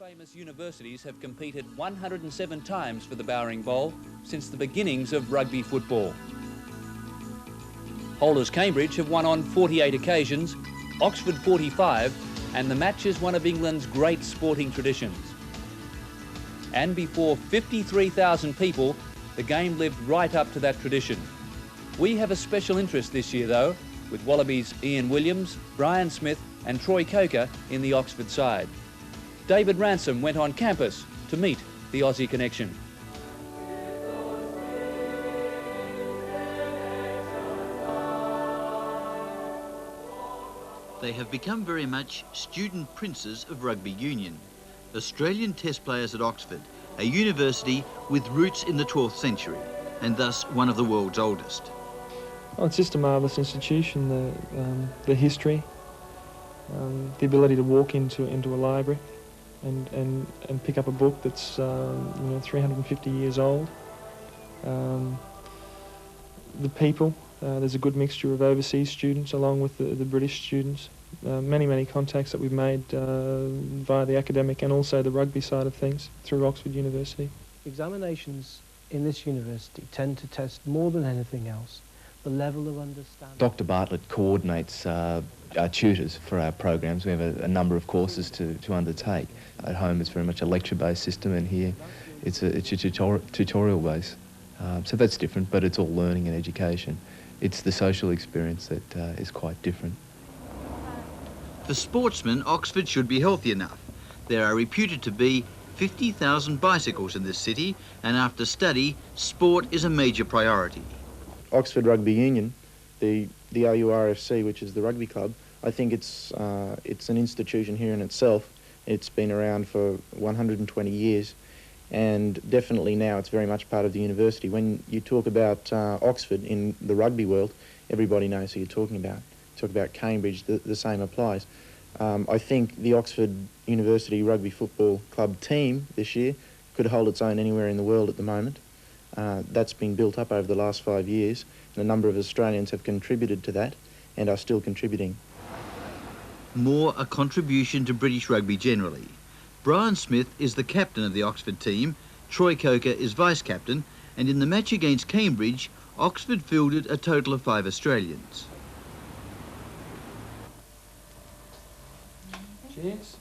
World-famous universities have competed 107 times for the Bowring Bowl since the beginnings of rugby football. Holders Cambridge have won on 48 occasions, Oxford 45, and the match is one of England's great sporting traditions. And before 53,000 people, the game lived right up to that tradition. We have a special interest this year though, with Wallabies Ian Williams, Brian Smith and Troy Coker in the Oxford side. David Ransom went on campus to meet the Aussie connection. They have become very much student princes of rugby union, Australian test players at Oxford, a university with roots in the 12th century, and thus one of the world's oldest. Well, it's just a marvellous institution, the history, the ability to walk into a library and pick up a book that's 350 years old. The people, there's a good mixture of overseas students along with the British students. Many contacts that we've made via the academic and also the rugby side of things through Oxford University. Examinations in this university tend to test more than anything else the level of understanding. Dr. Bartlett coordinates our tutors for our programs. We have a number of courses to undertake. At home it's very much a lecture-based system, and here it's a tutorial base. So that's different, but it's all learning and education. It's the social experience that is quite different. For sportsmen, Oxford should be healthy enough. There are reputed to be 50,000 bicycles in this city, and after study, sport is a major priority. Oxford Rugby Union, the OURFC, which is the rugby club, I think it's an institution here in itself. It's been around for 120 years, and definitely now it's very much part of the university. When you talk about Oxford in the rugby world, everybody knows who you're talking about. Talk about Cambridge, the same applies. I think the Oxford University Rugby Football Club team this year could hold its own anywhere in the world at the moment. That's been built up over the last 5 years, and a number of Australians have contributed to that and are still contributing. More a contribution to British rugby generally. Brian Smith is the captain of the Oxford team, Troy Coker is vice-captain, and in the match against Cambridge, Oxford fielded a total of 5 Australians. Cheers.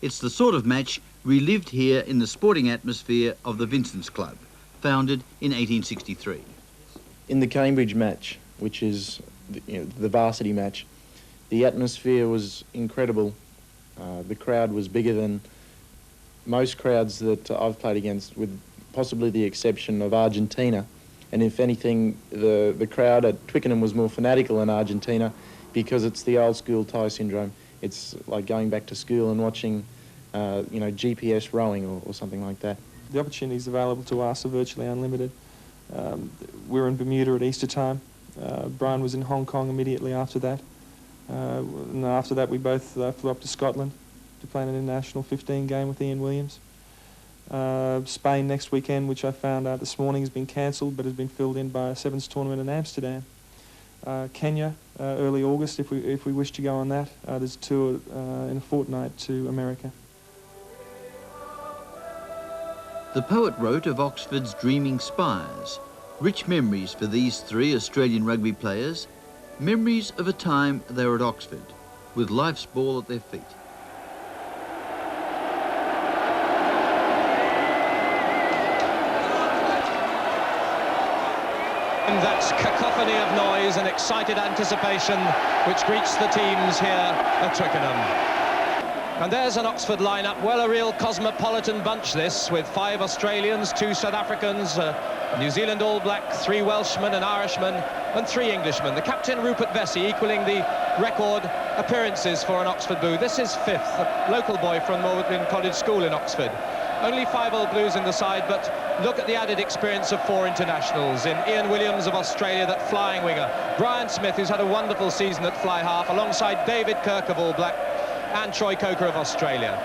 It's the sort of match relived here in the sporting atmosphere of the Vincent's Club, founded in 1863. In the Cambridge match, which is the varsity match, the atmosphere was incredible. The crowd was bigger than most crowds that I've played against, with possibly the exception of Argentina. And if anything, the crowd at Twickenham was more fanatical than Argentina, because it's the old school Thai syndrome. It's like going back to school and watching GPS rowing or something like that. The opportunities available to us are virtually unlimited. We were in Bermuda at Easter time. Brian was in Hong Kong immediately after that. And after that we both flew up to Scotland to play an international 15 game with Ian Williams. Spain next weekend, which I found out this morning has been cancelled but has been filled in by a sevens tournament in Amsterdam. Kenya, early August, if we wish to go on that. There's a tour in a fortnight to America. The poet wrote of Oxford's dreaming spires, rich memories for these 3 Australian rugby players, memories of a time they were at Oxford, with life's ball at their feet. And that's cacophony of noise and excited anticipation which greets the teams here at Twickenham. And there's an Oxford lineup, well, a real cosmopolitan bunch this, with 5 Australians, 2 South Africans, New Zealand All Black, 3 Welshmen, an Irishman, and 3 Englishmen. The captain, Rupert Vesey, equaling the record appearances for an Oxford Blue. This is 5th, a local boy from Morwoodlyn College School in Oxford. Only 5 Old Blues in the side, but look at the added experience of 4 internationals in Ian Williams of Australia, that flying winger, Brian Smith, who's had a wonderful season at fly half, alongside David Kirk of All Black, and Troy Coker of Australia.